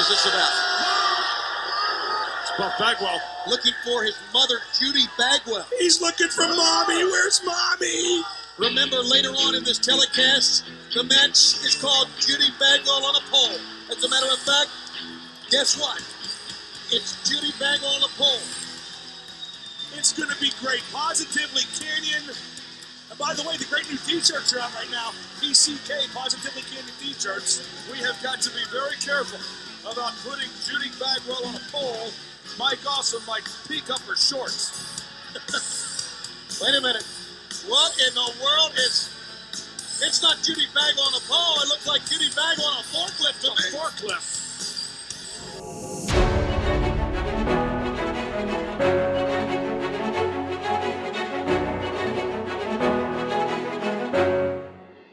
What's this about? It's Buff Bagwell. Looking for his mother, Judy Bagwell. He's looking for Mommy. Where's Mommy? Remember, later on in this telecast, the match is called Judy Bagwell on a pole. As a matter of fact, guess what? It's Judy Bagwell on a pole. It's going to be great. Positively Kanyon. And by the way, the great new t-shirts are out right now. PCK, Positively Kanyon t-shirts. We have got to be very careful about putting Judy Bagwell on a pole. Mike also might peek up her shorts. Wait a minute. What in the world is... It's not Judy Bagwell on a pole. It looks like Judy Bagwell on a forklift to me. Forklift.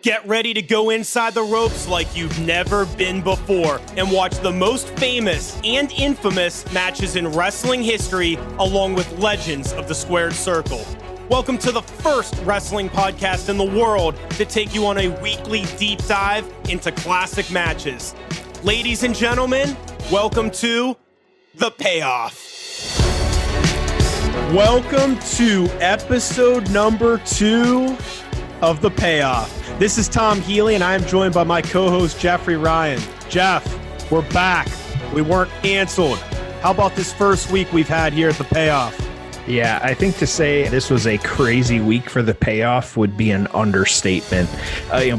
Get ready to go inside the ropes like you've never been before and watch the most famous and infamous matches in wrestling history along with legends of the squared circle. Welcome to the first wrestling podcast in the world to take you on a weekly deep dive into classic matches. Ladies and gentlemen, welcome to The Payoff. Welcome to episode number 2 of The Payoff. This is Tom Healy, and I am joined by my co-host, Jeffrey Ryan. Jeff, we're back. We weren't canceled. How about this first week we've had here at The Payoff? Yeah, I think to say this was a crazy week for The Payoff would be an understatement.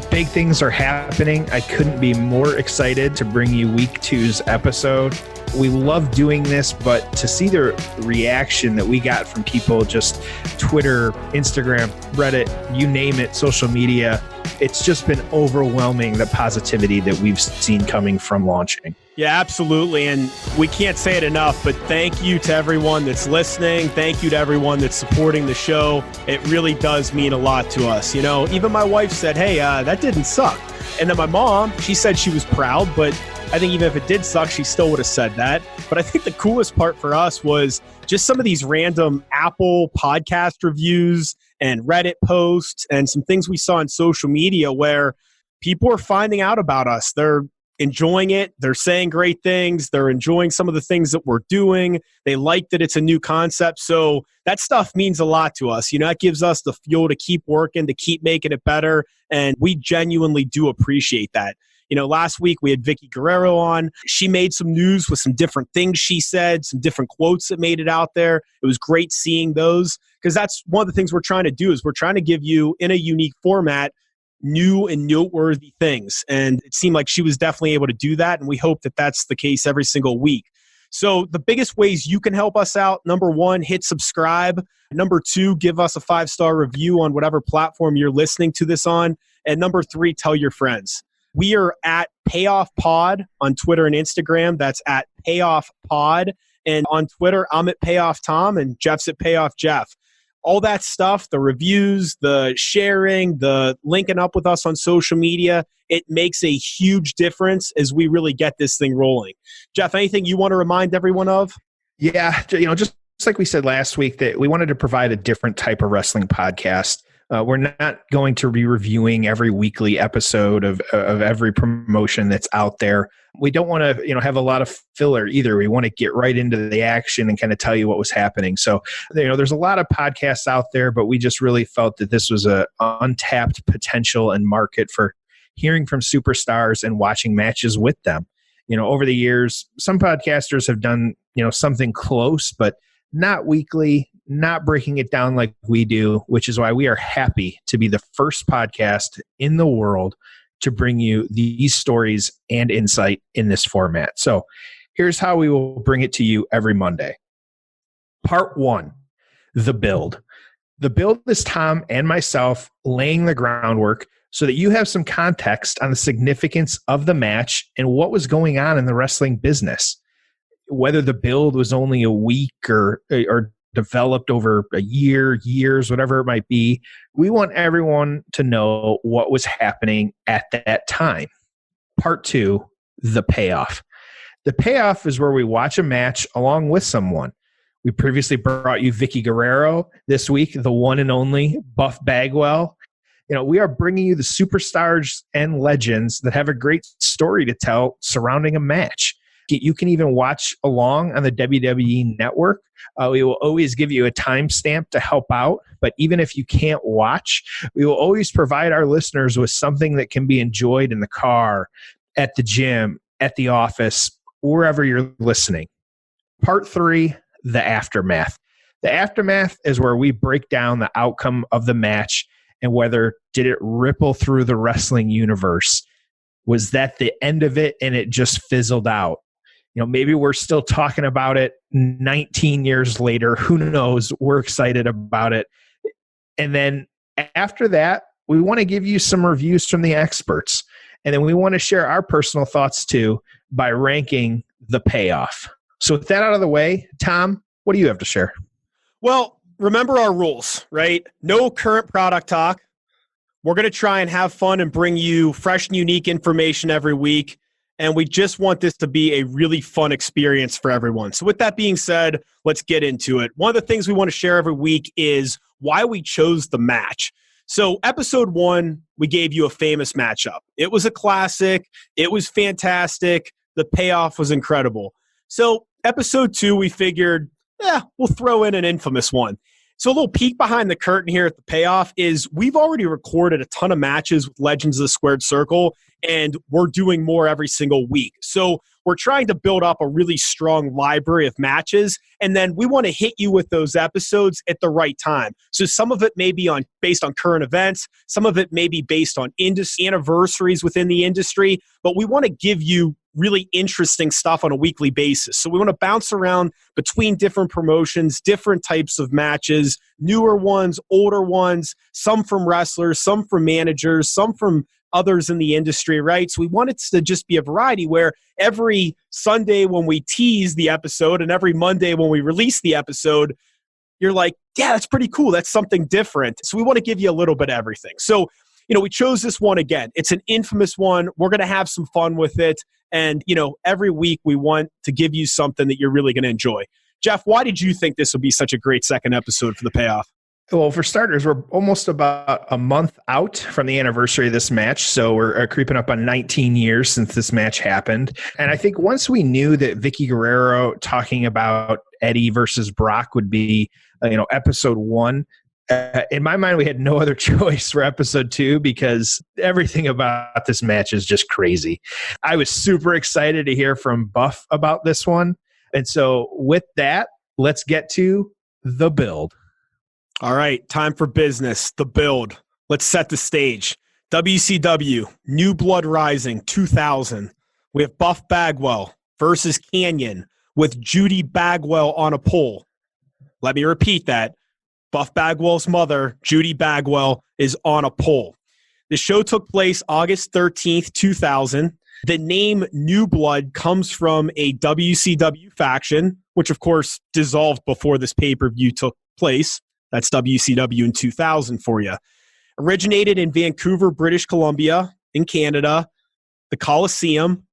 Big things are happening. I couldn't be more excited to bring you week 2's episode. We love doing this, but to see the reaction that we got from people, just Twitter, Instagram, Reddit, you name it, social media, it's just been overwhelming, the positivity that we've seen coming from launching. Yeah, absolutely. And we can't say it enough, but thank you to everyone that's listening. Thank you to everyone that's supporting the show. It really does mean a lot to us. You know, even my wife said, hey, that didn't suck. And then my mom, she said she was proud, but I think even if it did suck, she still would have said that. But I think the coolest part for us was just some of these random Apple podcast reviews and Reddit posts and some things we saw on social media where people are finding out about us. They're enjoying it. They're saying great things. They're enjoying some of the things that we're doing. They like that it's a new concept. So that stuff means a lot to us. You know, it gives us the fuel to keep working, to keep making it better. And we genuinely do appreciate that. You know, last week we had Vicky Guerrero on. She made some news with some different things she said, some different quotes that made it out there. It was great seeing those because that's one of the things we're trying to do is we're trying to give you, in a unique format, new and noteworthy things. And it seemed like she was definitely able to do that. And we hope that that's the case every single week. So the biggest ways you can help us out, number 1, hit subscribe. Number 2, give us a 5-star review on whatever platform you're listening to this on. And number 3, tell your friends. We are at Payoff Pod on Twitter and Instagram. That's at Payoff Pod. And on Twitter, I'm at Payoff Tom and Jeff's at Payoff Jeff. All that stuff, the reviews, the sharing, the linking up with us on social media, it makes a huge difference as we really get this thing rolling. Jeff, anything you want to remind everyone of? Yeah, just like we said last week, that we wanted to provide a different type of wrestling podcast. We're not going to be reviewing every weekly episode of every promotion that's out there. We don't want to, have a lot of filler either. We want to get right into the action and kind of tell you what was happening. So, there's a lot of podcasts out there, but we just really felt that this was a untapped potential and market for hearing from superstars and watching matches with them. Over the years, some podcasters have done, something close, but not weekly, not breaking it down like we do, which is why we are happy to be the first podcast in the world to bring you these stories and insight in this format. So here's how we will bring it to you every Monday. Part 1, the build. The build is Tom and myself laying the groundwork so that you have some context on the significance of the match and what was going on in the wrestling business. Whether the build was only a week or developed over a years, whatever it might be, we want everyone to know what was happening at that time. Part 2, the payoff. The payoff is where we watch a match along with someone. We previously brought you Vicky Guerrero. This week, the one and only Buff Bagwell. We are bringing you the superstars and legends that have a great story to tell surrounding a match. You can even watch along on the WWE Network. We will always give you a timestamp to help out. But even if you can't watch, we will always provide our listeners with something that can be enjoyed in the car, at the gym, at the office, wherever you're listening. Part 3, the aftermath. The aftermath is where we break down the outcome of the match and whether did it ripple through the wrestling universe. Was that the end of it and it just fizzled out? Maybe we're still talking about it 19 years later. Who knows? We're excited about it. And then after that, we want to give you some reviews from the experts. And then we want to share our personal thoughts too by ranking the payoff. So with that out of the way, Tom, what do you have to share? Well, remember our rules, right? No current product talk. We're going to try and have fun and bring you fresh and unique information every week. And we just want this to be a really fun experience for everyone. So with that being said, let's get into it. One of the things we want to share every week is why we chose the match. So episode 1, we gave you a famous matchup. It was a classic. It was fantastic. The payoff was incredible. So episode 2, we figured, we'll throw in an infamous one. So a little peek behind the curtain here at the payoff is we've already recorded a ton of matches with Legends of the Squared Circle, and we're doing more every single week. So we're trying to build up a really strong library of matches, and then we want to hit you with those episodes at the right time. So some of it may be based on current events, some of it may be based on anniversaries within the industry, but we want to give you really interesting stuff on a weekly basis. So we want to bounce around between different promotions, different types of matches, newer ones, older ones, some from wrestlers, some from managers, some from others in the industry, right? So we want it to just be a variety where every Sunday when we tease the episode and every Monday when we release the episode, you're like, yeah, that's pretty cool. That's something different. So we want to give you a little bit of everything. So, we chose this one again. It's an infamous one. We're going to have some fun with it. And, every week we want to give you something that you're really going to enjoy. Jeff, why did you think this would be such a great second episode for the payoff? Well, for starters, we're almost about a month out from the anniversary of this match. So we're creeping up on 19 years since this match happened. And I think once we knew that Vicky Guerrero talking about Eddie versus Brock would be, episode 1, in my mind, we had no other choice for episode 2 because everything about this match is just crazy. I was super excited to hear from Buff about this one. And so with that, let's get to the build. All right, time for business. The build. Let's set the stage. WCW, New Blood Rising 2000. We have Buff Bagwell versus Kanyon with Judy Bagwell on a pole. Let me repeat that. Buff Bagwell's mother, Judy Bagwell, is on a pole. The show took place August 13th, 2000. The name New Blood comes from a WCW faction, which of course dissolved before this pay-per-view took place. That's WCW in 2000 for you. Originated in Vancouver, British Columbia, in Canada, the Coliseum.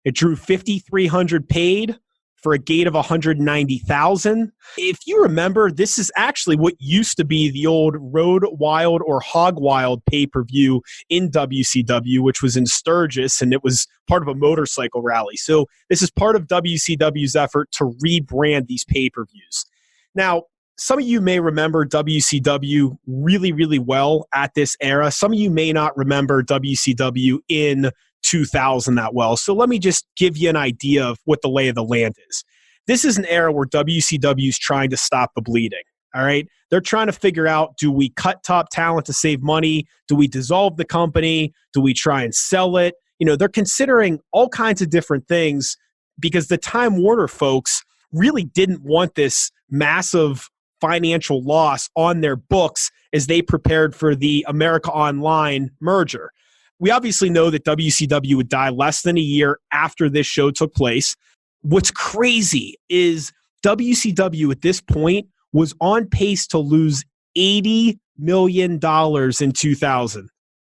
It drew 5,300 paid for a gate of 190,000. If you remember, this is actually what used to be the old Road Wild or Hog Wild pay-per-view in WCW, which was in Sturgis, and it was part of a motorcycle rally. So this is part of WCW's effort to rebrand these pay-per-views. Now, some of you may remember WCW really, really well at this era. Some of you may not remember WCW in 2000 that well. So let me just give you an idea of what the lay of the land is. This is an era where WCW is trying to stop the bleeding. All right. They're trying to figure out, do we cut top talent to save money? Do we dissolve the company? Do we try and sell it? They're considering all kinds of different things because the Time Warner folks really didn't want this massive financial loss on their books as they prepared for the America Online merger. We obviously know that WCW would die less than a year after this show took place. What's crazy is WCW at this point was on pace to lose $80 million in 2000.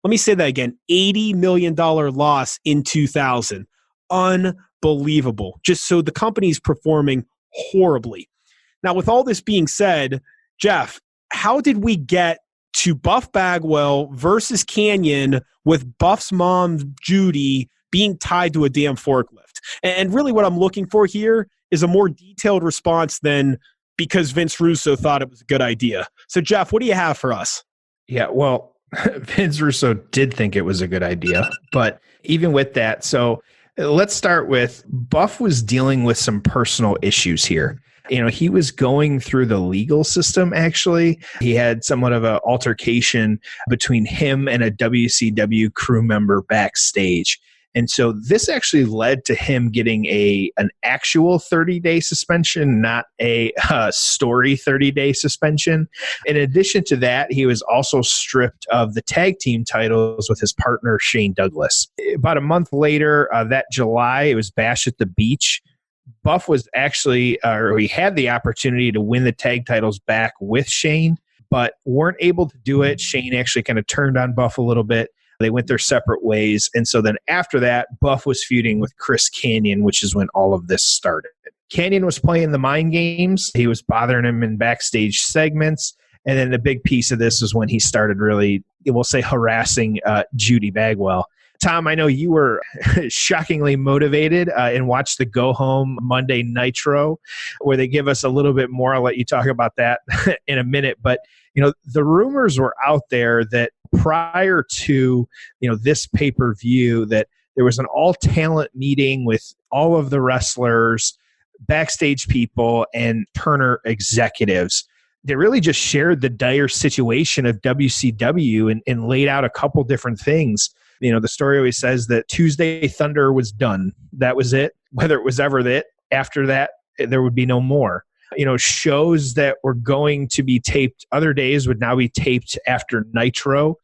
Let me say that again, $80 million loss in 2000. Unbelievable. Just so the company's performing horribly. Now, with all this being said, Jeff, how did we get to Buff Bagwell versus Kanyon with Buff's mom, Judy, being tied to a damn forklift? And really what I'm looking for here is a more detailed response than because Vince Russo thought it was a good idea. So, Jeff, what do you have for us? Yeah, well, Vince Russo did think it was a good idea, but even with that, so let's start with Buff was dealing with some personal issues here. He was going through the legal system, actually. He had somewhat of an altercation between him and a WCW crew member backstage. And so this actually led to him getting an actual 30-day suspension, not a story 30-day suspension. In addition to that, he was also stripped of the tag team titles with his partner, Shane Douglas. About a month later, that July, it was Bash at the Beach. Buff was actually, he had the opportunity to win the tag titles back with Shane, but weren't able to do it. Shane actually kind of turned on Buff a little bit. They went their separate ways. And so then after that, Buff was feuding with Chris Kanyon, which is when all of this started. Kanyon was playing the mind games. He was bothering him in backstage segments. And then the big piece of this was when he started really, we'll say, harassing Judy Bagwell. Tom, I know you were shockingly motivated and watched the Go Home Monday Nitro, where they give us a little bit more. I'll let you talk about that in a minute. But, the rumors were out there that prior to, this pay-per-view, that there was an all-talent meeting with all of the wrestlers, backstage people, and Turner executives. They really just shared the dire situation of WCW and laid out a couple different things. The story always says that Tuesday Thunder was done. That was it. Whether it was ever it, after that, there would be no more. Shows that were going to be taped other days would now be taped after Nitro,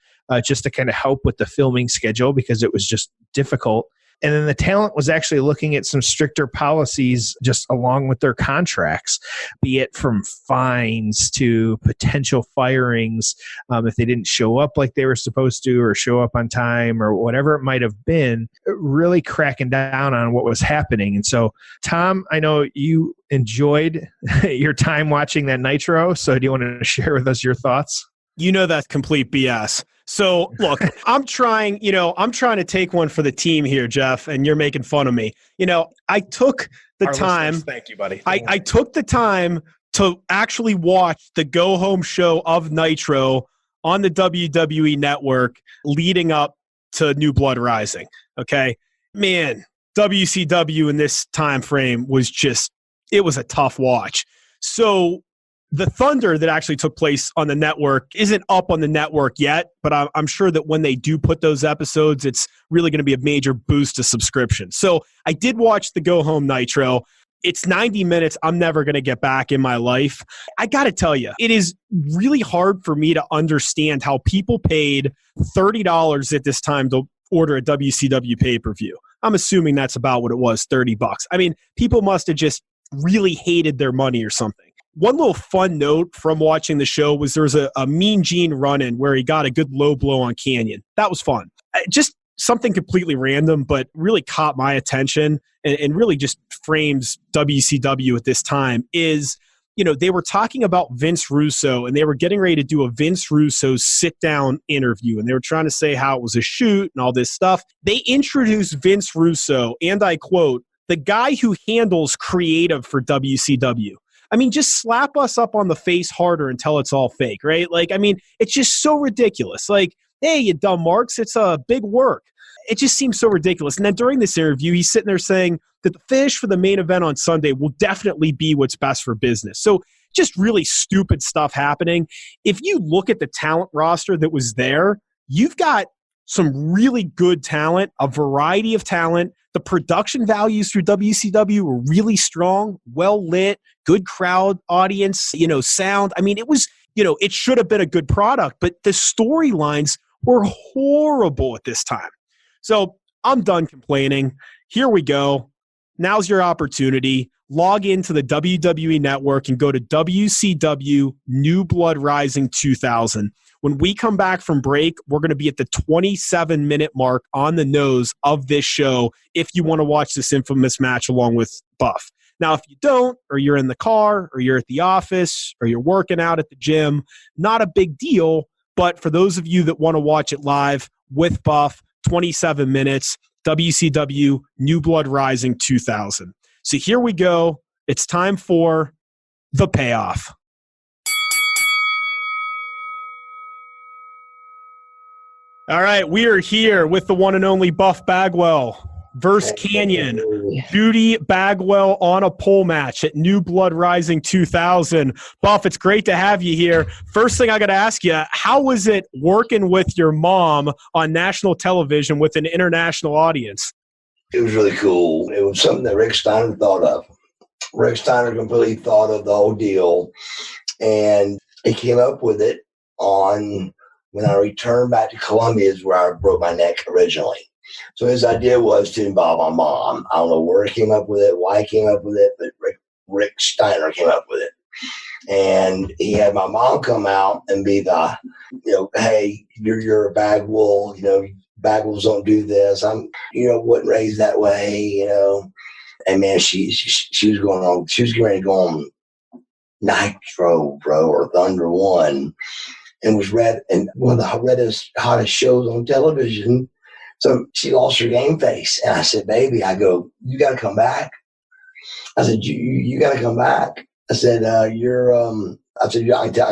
just to kind of help with the filming schedule because it was just difficult. And then the talent was actually looking at some stricter policies just along with their contracts, be it from fines to potential firings if they didn't show up like they were supposed to or show up on time or whatever it might have been, really cracking down on what was happening. And so, Tom, I know you enjoyed your time watching that Nitro. So do you want to share with us your thoughts? That's complete BS. So look, I'm trying to take one for the team here, Jeff, and you're making fun of me. I took the time. Thank you, buddy. I took the time to actually watch the Go Home show of Nitro on the WWE network leading up to New Blood Rising. Okay, man, WCW in this time frame was it was a tough watch. So the Thunder that actually took place on the network isn't up on the network yet, but I'm sure that when they do put those episodes, it's really going to be a major boost to subscription. So I did watch the Go Home Nitro. It's 90 minutes I'm never going to get back in my life. I got to tell you, it is really hard for me to understand how people paid $30 at this time to order a WCW pay-per-view. I'm assuming that's about what it was, $30. I mean, people must have just really hated their money or something. One little fun note from watching the show was there was a Mean Gene run-in where he got a good low blow on Kanyon. That was fun. Just something completely random, but really caught my attention and really just frames WCW at this time is, they were talking about Vince Russo and they were getting ready to do a Vince Russo sit-down interview and they were trying to say how it was a shoot and all this stuff. They introduced Vince Russo, and I quote, the guy who handles creative for WCW. I mean, just slap us up on the face harder until it's all fake, right? It's just so ridiculous. Hey, you dumb marks, it's a big work. It just seems so ridiculous. And then during this interview, he's sitting there saying that the finish for the main event on Sunday will definitely be what's best for business. So just really stupid stuff happening. If you look at the talent roster that was there, you've got some really good talent, a variety of talent. The production values through WCW were really strong, well lit, good crowd audience, sound. I mean, it was, it should have been a good product, but the storylines were horrible at this time. So I'm done complaining. Here we go. Now's your opportunity. Log into the WWE Network and go to WCW New Blood Rising 2000. When we come back from break, we're going to be at the 27-minute mark on the nose of this show if you want to watch this infamous match along with Buff. Now, if you don't, or you're in the car, or you're at the office, or you're working out at the gym, not a big deal. But for those of you that want to watch it live with Buff, 27 minutes, WCW New Blood Rising 2000. So here we go. It's time for the payoff. All right, we are here with the one and only Buff Bagwell versus Kanyon. Judy Bagwell on a pole match at New Blood Rising 2000. Buff, it's great to have you here. First thing I got to ask you, how was it working with your mom on national television with an international audience? It was really cool. It was something that Rick Steiner thought of. Rick Steiner completely thought of the whole deal, and he came up with it on when I returned back to Columbia is where I broke my neck originally. So his idea was to involve my mom. I don't know where he came up with it, why he came up with it, but Rick Steiner came up with it. And he had my mom come out and be the, hey, you're a Bagwell, Bagwells don't do this. I'm, wasn't raised that way, And man, she was going on, she was getting ready to go on Nitro, bro, or Thunder One. And was and one of the hottest shows on television. So she lost her game face. And I said, baby, you got to come back. I said, you got to come back. I said, I can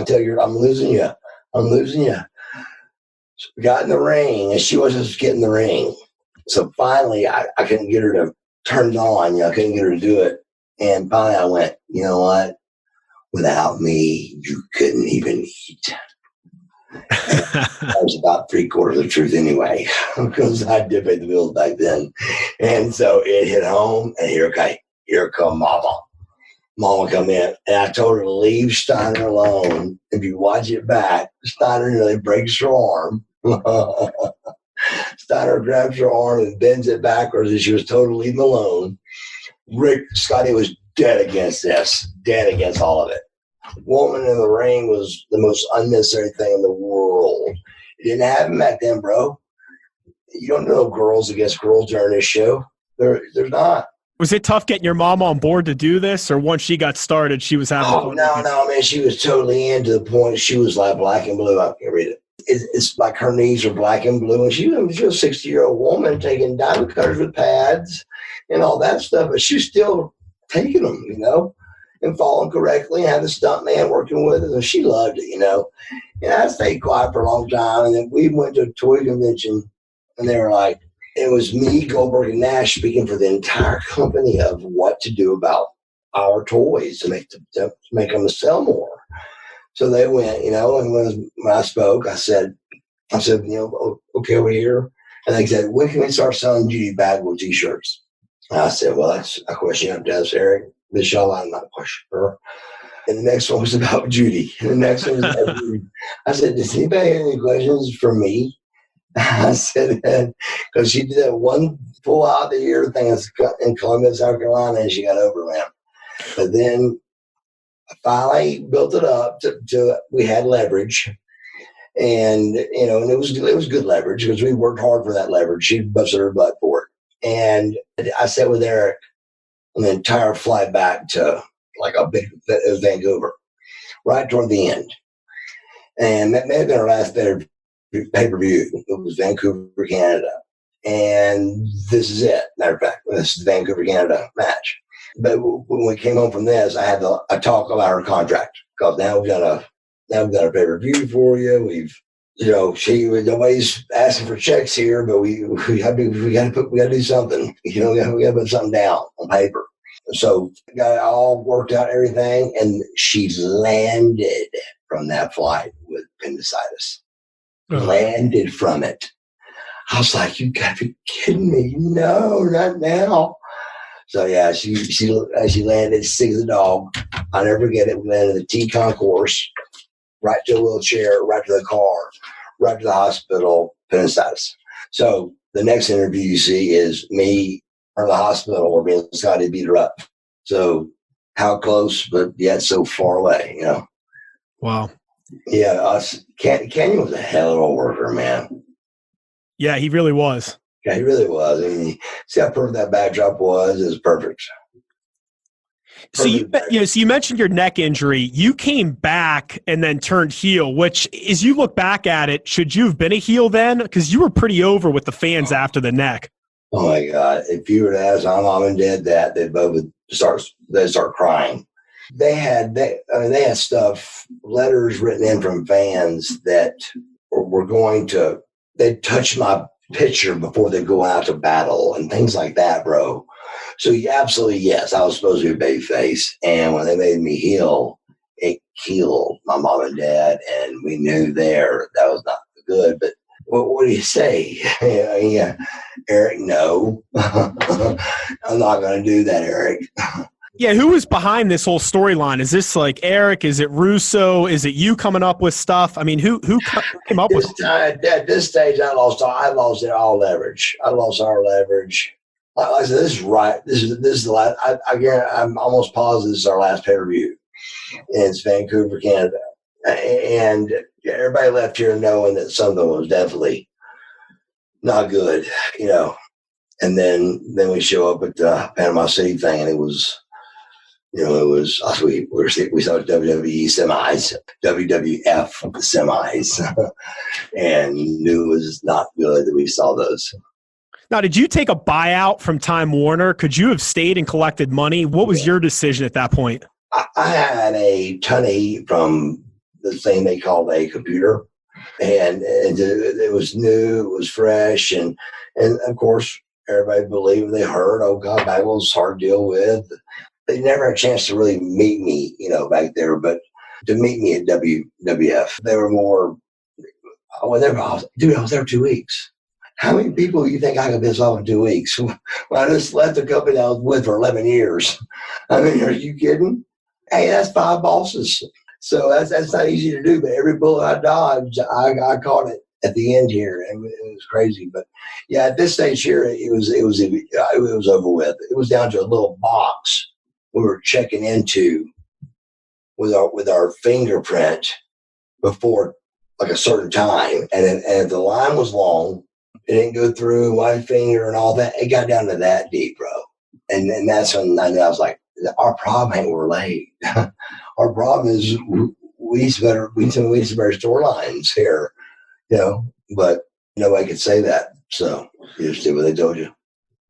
tell you, I'm losing you. I'm losing you. So we got in the ring, and she wasn't just getting in the ring. So finally, I couldn't get her to turn it on. I couldn't get her to do it. And finally, I went, you know what? Without me, you couldn't even eat. That was about 3/4 of the truth anyway, because I did pay the bills back then. And so it hit home, and here come Mama. Mama come in, and I told her to leave Steiner alone. If you watch it back, Steiner nearly breaks her arm. Steiner grabs her arm and bends it backwards, and she was told to leave him alone. Scotty was dead against this, dead against all of it. Woman in the ring was the most unnecessary thing in the world. You didn't have them back then, bro. You don't know girls against girls during this show. There's not. Was it tough getting your mom on board to do this, or once she got started, she was having fun? No, man. She was totally in, to the point she was like black and blue. I can't read it. It's like her knees are black and blue, and she was a 60-year-old woman taking diamond cutters with pads and all that stuff, but she's still taking them, and falling correctly, and had the stunt man working with her, and she loved it, And I stayed quiet for a long time, and then we went to a toy convention, and they were like, it was me, Goldberg, and Nash speaking for the entire company of what to do about our toys to make them sell more. So they went, and when I spoke, I said, okay, we're here. And they said, when can we start selling Judy Bagwell t-shirts? And I said, well, that's a question you have to ask Eric. Michelle, I'm not quite sure. And the next one was about Judy. And the next one was about Judy. I said, does anybody have any questions for me? I said, because she did that one full out of the year thing in Columbia, South Carolina, and she got overwhelmed. But then I finally built it up to we had leverage. And, and it was good leverage because we worked hard for that leverage. She busted her butt for it. And I sat with Eric on the entire flight back to Vancouver, right toward the end. And that may have been our last pay-per-view. It was Vancouver, Canada. And this is it. Matter of fact, this is the Vancouver, Canada match. But when we came home from this, I had a talk about our contract, because now we've got a pay-per-view for you. We've, nobody's asking for checks here, but we got to do something. We got to put something down on paper. So got it all worked out, everything, and she landed from that flight with appendicitis. Landed from it. I was like, you got to be kidding me! No, not now. So yeah, she landed sick as a dog. I'll never forget it. We landed the T concourse, right to a wheelchair, right to the car, right to the hospital, appendicitis. So the next interview you see is me or the hospital where me and Scotty beat her up. So how close, but yet so far away, Wow. Yeah, Kanyon was a hell of a worker, man. Yeah, he really was. Yeah, he really was. I mean, see how perfect that backdrop was? It was perfect. So you mentioned your neck injury. You came back and then turned heel, which, as you look back at it, should you have been a heel then? Because you were pretty over with the fans after the neck. Oh my God! If you were to ask my mom and dad that, they both would start crying. They had stuff, letters written in from fans that were going to, they'd touch my picture before they go out to battle and things like that, bro. So absolutely, yes, I was supposed to be a babyface. And when they made me heel, it killed my mom and dad. And we knew there that was not good. But what do you say? Yeah, Eric, no. I'm not going to do that, Eric. Yeah, who was behind this whole storyline? Is this like Eric? Is it Russo? Is it you coming up with stuff? I mean, who came up with it? At this stage, I lost all leverage. I lost our leverage. Like I said, this is right. This is the last. I'm almost positive this is our last pay-per-view. And it's Vancouver, Canada. And everybody left here knowing that something was definitely not good, you know. And then we show up at the Panama City thing, and it was, we saw WWE semis, WWF semis, and knew it was not good that we saw those. Now, did you take a buyout from Time Warner? Could you have stayed and collected money? What was your decision at that point? I had a tonny from the thing they called a computer, and it was new, it was fresh, and of course, everybody believed they heard, oh God, Bagwell's hard to deal with. They never had a chance to really meet me, back there, but to meet me at WWF, they were more, I was there 2 weeks. How many people do you think I could piss off in 2 weeks? Well, I just left the company I was with for 11 years. I mean, are you kidding? Hey, that's 5 bosses. So that's not easy to do, but every bullet I dodged, I caught it at the end here, and it was crazy. But yeah, at this stage here, it was over with. It was down to a little box we were checking into with our fingerprint before like a certain time, and if the line was long, it didn't go through my finger and all that. It got down to that deep, bro, and that's when I knew. I was like, our problem ain't we're late. Our problem is we need some better storylines here, but nobody could say that. So you just did what they told you.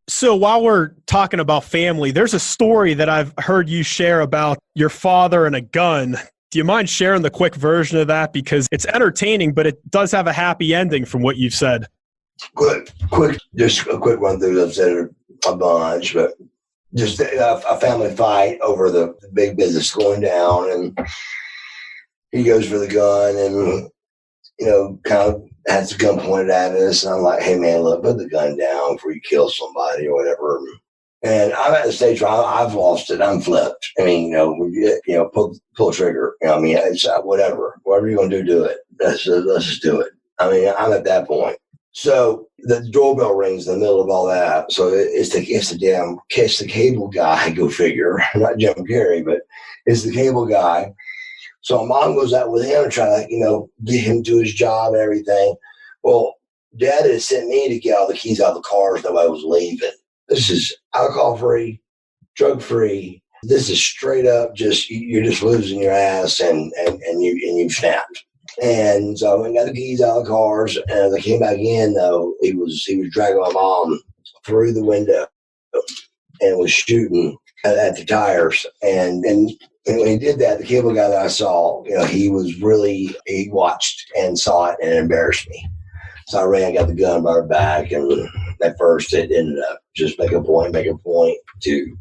So while we're talking about family, there's a story that I've heard you share about your father and a gun. Do you mind sharing the quick version of that? Because it's entertaining, but it does have a happy ending from what you've said. Just a quick run through. I've said it a bunch, but just a family fight over the big business going down, and he goes for the gun and, kind of has the gun pointed at us. And I'm like, hey, man, look, put the gun down before you kill somebody or whatever. And I'm at the stage where I've lost it. I'm flipped. I mean, pull trigger. It's whatever you're going to do it. Let's just do it. I mean, I'm at that point. So the doorbell rings in the middle of all that. So it's the damn Catch the Cable guy, go figure. Not Jim Carrey, but it's the cable guy. So mom goes out with him and try to, get him to his job and everything. Well, Dad had sent me to get all the keys out of the cars. Nobody was leaving. This is alcohol-free, drug-free. This is straight up you're just losing your ass and you've snapped. And so I got the keys out of the cars, and as I came back in, though, he was dragging my mom through the window and was shooting at the tires. And when he did that, the cable guy that I saw, he watched and saw it and it embarrassed me. So I ran, got the gun by her back, and at first it ended up just make a point to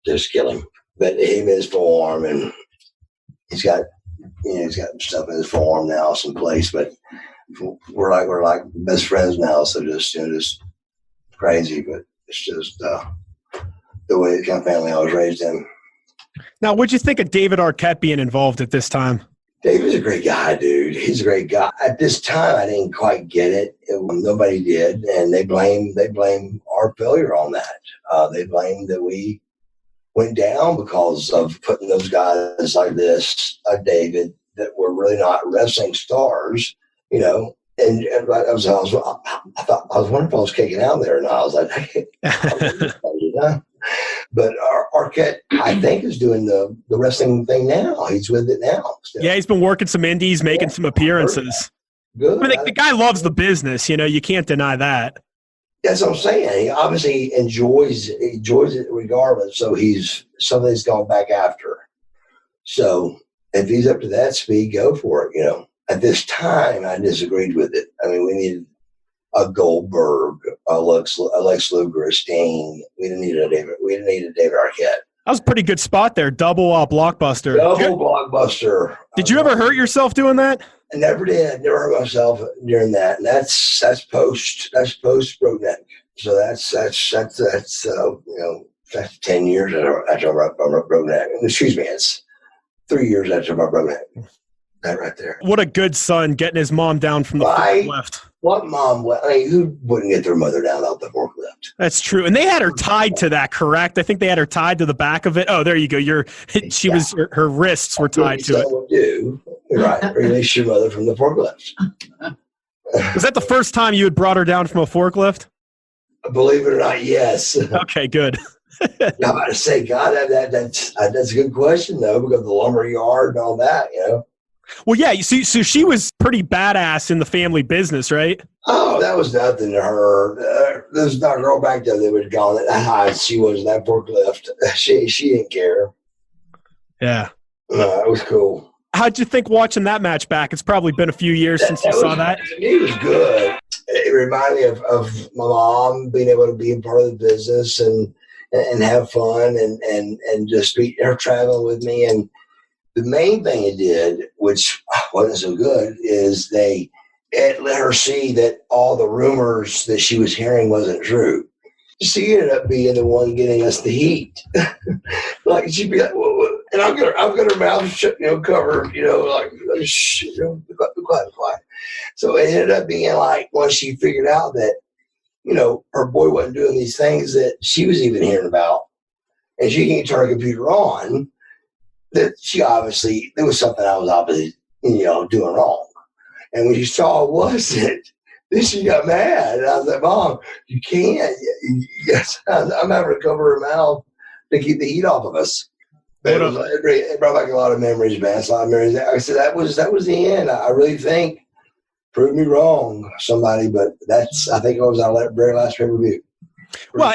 just kill him. But him in his forearm, and he's got stuff in his forearm now, someplace. But we're like best friends now, so just crazy. But it's just the way the kind of family I was raised in. Now, what'd you think of David Arquette being involved at this time? David's a great guy, dude. He's a great guy. At this time, I didn't quite get it. Nobody did, and they blame our failure on that. They blame that we went down because of putting those guys like this, like David, that were really not wrestling stars, And I was wondering if I was kicking out there, and I was like, hey, But Arquette, I think, is doing the wrestling thing now. He's with it now. Still. Yeah, he's been working some indies, making some appearances. Good. I mean, the guy loves the business. You can't deny that. That's what I'm saying. He obviously enjoys it regardless. So he's something he's gone back after. So if he's up to that speed, go for it. At this time, I disagreed with it. I mean, we needed a Goldberg, a Lex Luger, a Sting. We didn't need a David Arquette. That was a pretty good spot there. Double blockbuster. Blockbuster. Did you ever hurt yourself doing that? I never did. Never hurt myself during that. And that's post broke neck. So that's 10 years after I broke neck. Excuse me, it's 3 years after I broke neck. That right there. What a good son getting his mom down from the forklift. What mom? I mean, who wouldn't get their mother down off the forklift? That's true. And they had her tied to that, correct? I think they had her tied to the back of it. Oh, there you go. Her wrists were tied to it. Do right. Release your mother from the forklift. Was that the first time you had brought her down from a forklift? Believe it or not, yes. Okay, good. I'm about to say, God, that's a good question though, because the lumber yard and all that, Well, yeah. So she was pretty badass in the family business, right? Oh, that was nothing to her. There's not a girl back there that would have gone that high. She was in that forklift. She didn't care. Yeah. No, it was cool. How'd you think watching that match back? It's probably been a few years since you saw that. It was good. It reminded me of my mom being able to be a part of the business and have fun and just be her traveling with me. And the main thing it did, which wasn't so good, is it let her see that all the rumors that she was hearing wasn't true. She ended up being the one getting us the heat. Like she'd be like, "Whoa." And I've got her mouth shut, covered, like, shh, be quiet. So it ended up being like when she figured out that, her boy wasn't doing these things that she was even hearing about, and she can't turn her computer on, that she obviously, there was something I was obviously, doing wrong. And when she saw it wasn't, then she got mad. And I was like, Mom, you can't. Yes, I'm having to cover her mouth to keep the heat off of us. But it brought back a lot of memories, man. A lot of memories. I said that was the end. I really think, prove me wrong, somebody, but I think it was our very last pay-per-view. Well,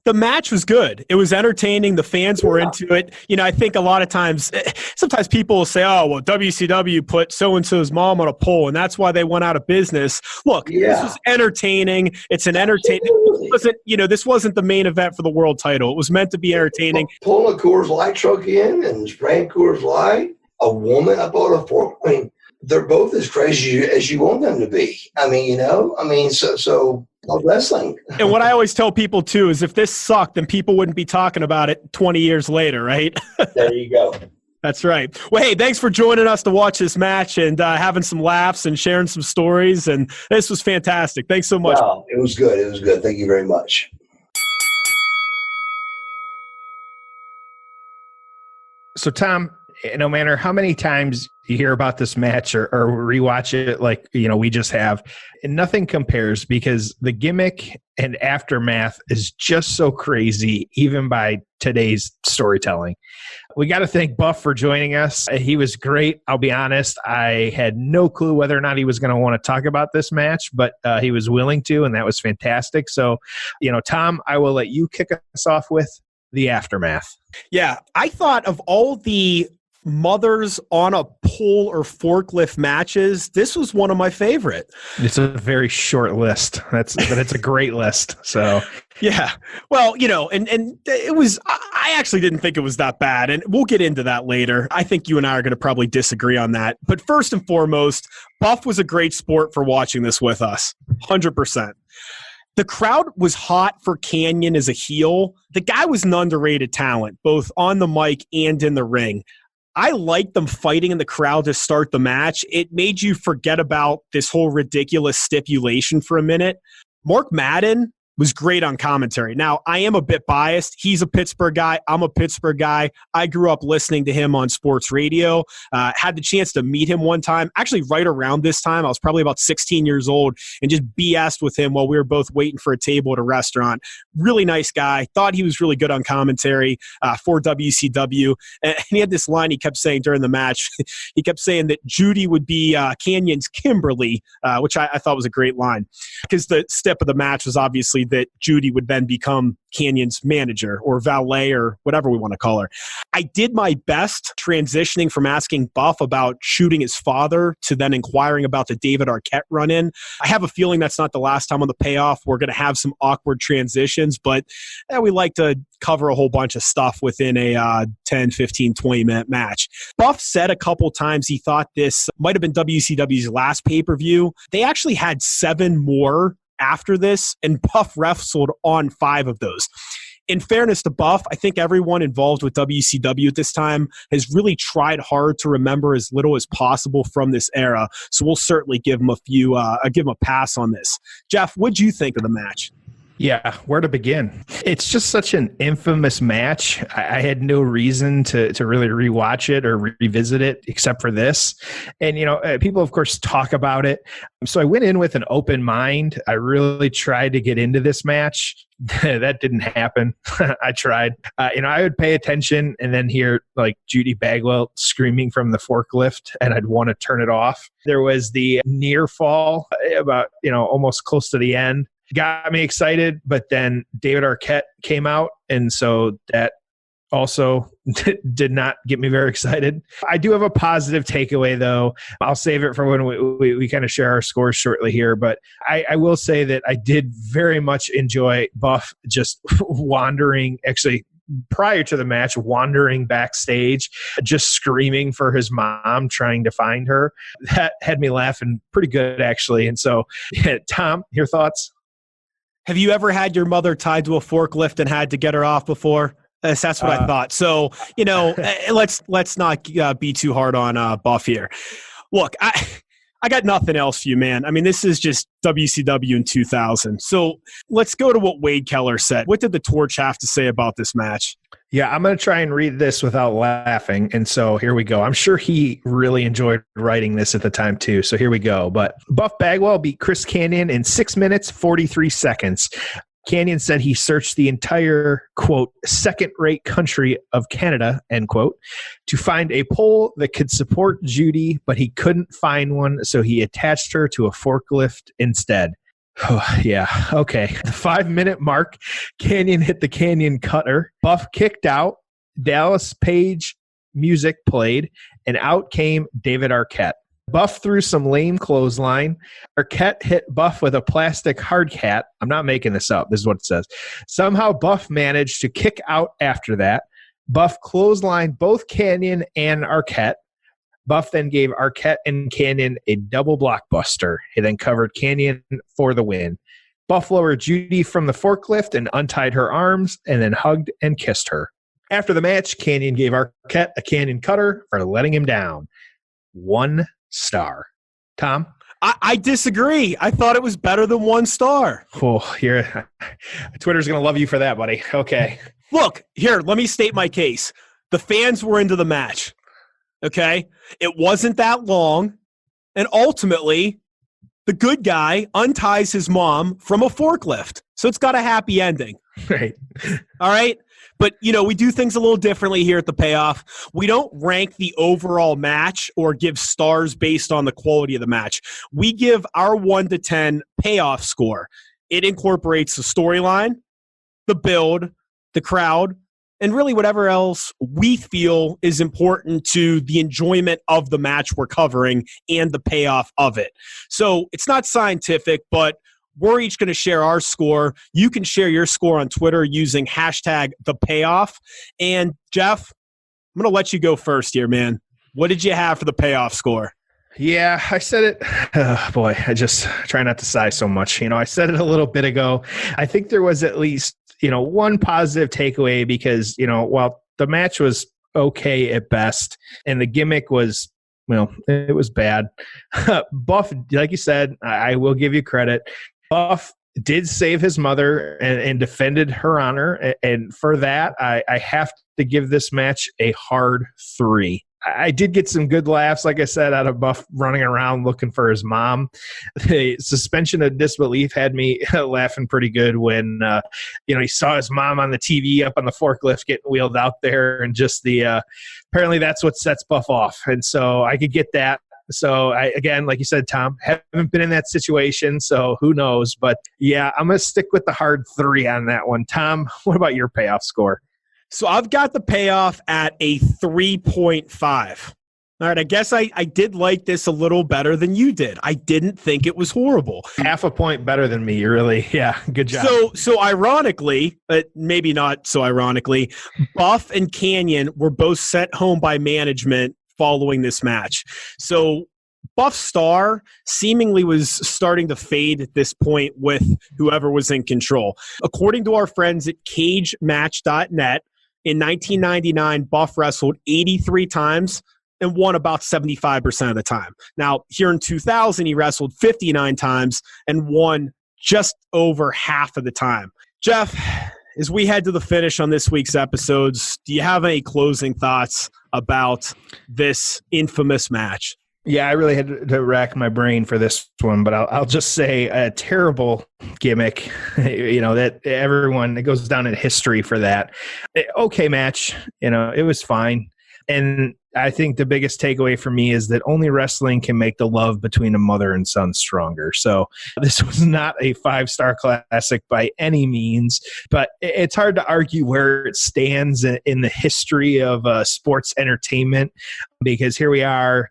the match was good. It was entertaining. The fans were into it. I think a lot of times, sometimes people will say, oh, well, WCW put so-and-so's mom on a pole, and that's why they went out of business. Look, This was entertaining. It's an entertaining. This wasn't the main event for the world title. It was meant to be entertaining. Pulling a Coors Light truck in and spraying Coors Light, a woman up on a fork. I mean, they're both as crazy as you want them to be. So wrestling. And what I always tell people too is if this sucked, then people wouldn't be talking about it 20 years later, right? There you go. That's right. Well, hey, thanks for joining us to watch this match and having some laughs and sharing some stories. And this was fantastic. Thanks so much. Wow, it was good. It was good. Thank you very much. So, Tom, no matter how many times you hear about this match or rewatch it like, we just have, and nothing compares because the gimmick and aftermath is just so crazy, even by today's storytelling. We got to thank Buff for joining us. He was great. I'll be honest. I had no clue whether or not he was going to want to talk about this match, but he was willing to, and that was fantastic. So, Tom, I will let you kick us off with the aftermath. Yeah. I thought of all the mothers on a pole or forklift matches, this was one of my favorite. It's a very short list. But it's a great list. So yeah. Well, and it was, I actually didn't think it was that bad. And we'll get into that later. I think you and I are going to probably disagree on that. But first and foremost, Buff was a great sport for watching this with us. 100%. The crowd was hot for Kanyon as a heel. The guy was an underrated talent, both on the mic and in the ring. I liked them fighting in the crowd to start the match. It made you forget about this whole ridiculous stipulation for a minute. Mark Madden was great on commentary. Now, I am a bit biased. He's a Pittsburgh guy. I'm a Pittsburgh guy. I grew up listening to him on sports radio. Had the chance to meet him one time, actually right around this time. I was probably about 16 years old and just BS'd with him while we were both waiting for a table at a restaurant. Really nice guy. Thought he was really good on commentary for WCW. And he had this line he kept saying during the match. He kept saying that Judy would be Kanyon's Kimberly, which I thought was a great line, because the step of the match was obviously that Judy would then become Kanyon's manager or valet or whatever we want to call her. I did my best transitioning from asking Buff about shooting his father to then inquiring about the David Arquette run-in. I have a feeling that's not the last time on the Payoff we're going to have some awkward transitions, but we like to cover a whole bunch of stuff within a 10, 15, 20-minute match. Buff said a couple times he thought this might have been WCW's last pay-per-view. They actually had 7 more after this, and Buff wrestled on 5 of those. In fairness to Buff, I think everyone involved with WCW at this time has really tried hard to remember as little as possible from this era. So we'll certainly give him a pass on this. Jeff, what'd you think of the match? Yeah, where to begin? It's just such an infamous match. I had no reason to really rewatch it or revisit it except for this. And, people, of course, talk about it. So I went in with an open mind. I really tried to get into this match. That didn't happen. I tried. I would pay attention and then hear like Judy Bagwell screaming from the forklift, and I'd want to turn it off. There was the near fall about, almost close to the end. Got me excited, but then David Arquette came out, and so that also did not get me very excited. I do have a positive takeaway, though. I'll save it for when we kind of share our scores shortly here, but I will say that I did very much enjoy Buff just wandering, actually, prior to the match, wandering backstage, just screaming for his mom, trying to find her. That had me laughing pretty good, actually. And so, Tom, your thoughts? Have you ever had your mother tied to a forklift and had to get her off before? That's what I thought. So, let's not be too hard on Buff here. Look, I got nothing else for you, man. I mean, this is just WCW in 2000. So let's go to what Wade Keller said. What did the Torch have to say about this match? Yeah, I'm going to try and read this without laughing. And so here we go. I'm sure he really enjoyed writing this at the time too. So here we go. But Buff Bagwell beat Chris Kanyon in 6 minutes, 43 seconds. Kanyon said he searched the entire, quote, second-rate country of Canada, end quote, to find a pole that could support Judy, but he couldn't find one, so he attached her to a forklift instead. Oh, yeah, okay. The 5-minute mark, Kanyon hit the Kanyon cutter. Buff kicked out. Dallas Page music played, and out came David Arquette. Buff threw some lame clothesline. Arquette hit Buff with a plastic hard hat. I'm not making this up. This is what it says. Somehow Buff managed to kick out after that. Buff clotheslined both Kanyon and Arquette. Buff then gave Arquette and Kanyon a double blockbuster. He then covered Kanyon for the win. Buff lowered Judy from the forklift and untied her arms and then hugged and kissed her. After the match, Kanyon gave Arquette a Kanyon cutter for letting him down. 1 star. Tom? I disagree. I thought it was better than 1 star. Oh, Twitter's going to love you for that, buddy. Okay. Look, here, let me state my case. The fans were into the match. Okay? It wasn't that long. And ultimately, the good guy unties his mom from a forklift. So it's got a happy ending. Right. All right? But, we do things a little differently here at the Payoff. We don't rank the overall match or give stars based on the quality of the match. We give our 1 to 10 payoff score. It incorporates the storyline, the build, the crowd, and really whatever else we feel is important to the enjoyment of the match we're covering and the payoff of it. So it's not scientific, but we're each going to share our score. You can share your score on Twitter using #ThePayoff. And Jeff, I'm going to let you go first here, man. What did you have for the payoff score? Yeah, I said it. Boy, I just try not to sigh so much. I said it a little bit ago. I think there was at least, one positive takeaway because, while the match was okay at best and the gimmick was, it was bad. Buff, like you said, I will give you credit. Buff did save his mother and defended her honor. And for that, I have to give this match a hard 3. I did get some good laughs, like I said, out of Buff running around looking for his mom. The suspension of disbelief had me laughing pretty good when, he saw his mom on the TV up on the forklift getting wheeled out there, and just apparently that's what sets Buff off. And so I could get that. So again, like you said, Tom, haven't been in that situation, so who knows? But yeah, I'm going to stick with the hard 3 on that one. Tom, what about your payoff score? So I've got the payoff at a 3.5. All right, I guess I did like this a little better than you did. I didn't think it was horrible. Half a point better than me, really. Yeah, good job. So ironically, but maybe not so ironically, Buff and Kanyon were both sent home by management following this match. So Buff's star seemingly was starting to fade at this point with whoever was in control. According to our friends at cagematch.net, in 1999, Buff wrestled 83 times and won about 75% of the time. Now, here in 2000, he wrestled 59 times and won just over half of the time. Jeff, as we head to the finish on this week's episodes, do you have any closing thoughts about this infamous match? Yeah, I really had to rack my brain for this one, but I'll just say a terrible gimmick, that everyone, it goes down in history for that. Okay match, it was fine. And I think the biggest takeaway for me is that only wrestling can make the love between a mother and son stronger. So this was not a 5-star classic by any means, but it's hard to argue where it stands in the history of sports entertainment, because here we are,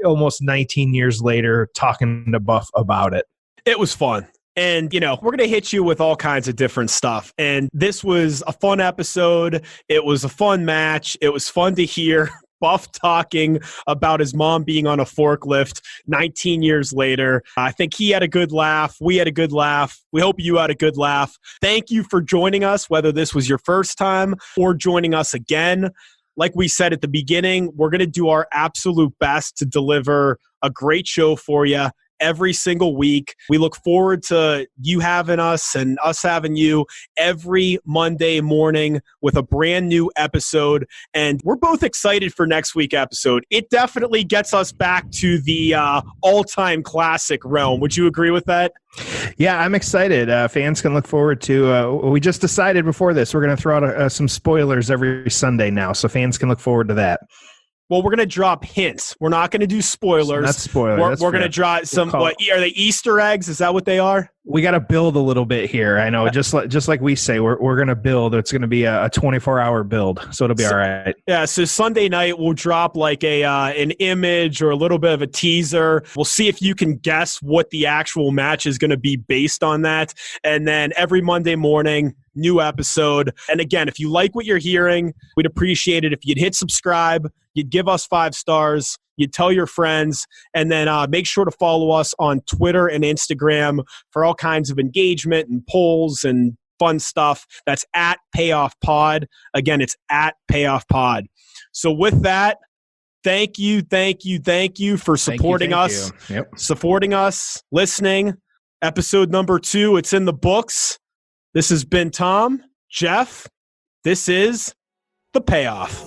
almost 19 years later, talking to Buff about it. It was fun. And, we're going to hit you with all kinds of different stuff. And this was a fun episode. It was a fun match. It was fun to hear Buff talking about his mom being on a forklift 19 years later. I think he had a good laugh. We had a good laugh. We hope you had a good laugh. Thank you for joining us, whether this was your first time or joining us again. Like we said at the beginning, we're going to do our absolute best to deliver a great show for you every single week. We look forward to you having us and us having you every Monday morning with a brand new episode. And we're both excited for next week's episode. It definitely gets us back to the all-time classic realm. Would you agree with that? Yeah, I'm excited. Fans can look forward to, we just decided before this, we're going to throw out some spoilers every Sunday now. So fans can look forward to that. Well, we're going to drop hints. We're not going to do spoilers. Not spoilers. We're going to drop some, are they Easter eggs? Is that what they are? We got to build a little bit here. I know, just like we say, we're going to build. It's going to be a 24-hour build, so it'll be all right. Yeah, so Sunday night we'll drop like an image or a little bit of a teaser. We'll see if you can guess what the actual match is going to be based on that. And then every Monday morning, new episode. And again, if you like what you're hearing, we'd appreciate it if you'd hit subscribe, you'd give us 5 stars, you'd tell your friends, and then make sure to follow us on Twitter and Instagram for all kinds of engagement and polls and fun stuff. That's at Payoff Pod. Again, it's at Payoff Pod. So with that, thank you for supporting us. Yep. Supporting us, listening. Episode number 2, it's in the books. This has been Tom, Jeff. This is The Payoff.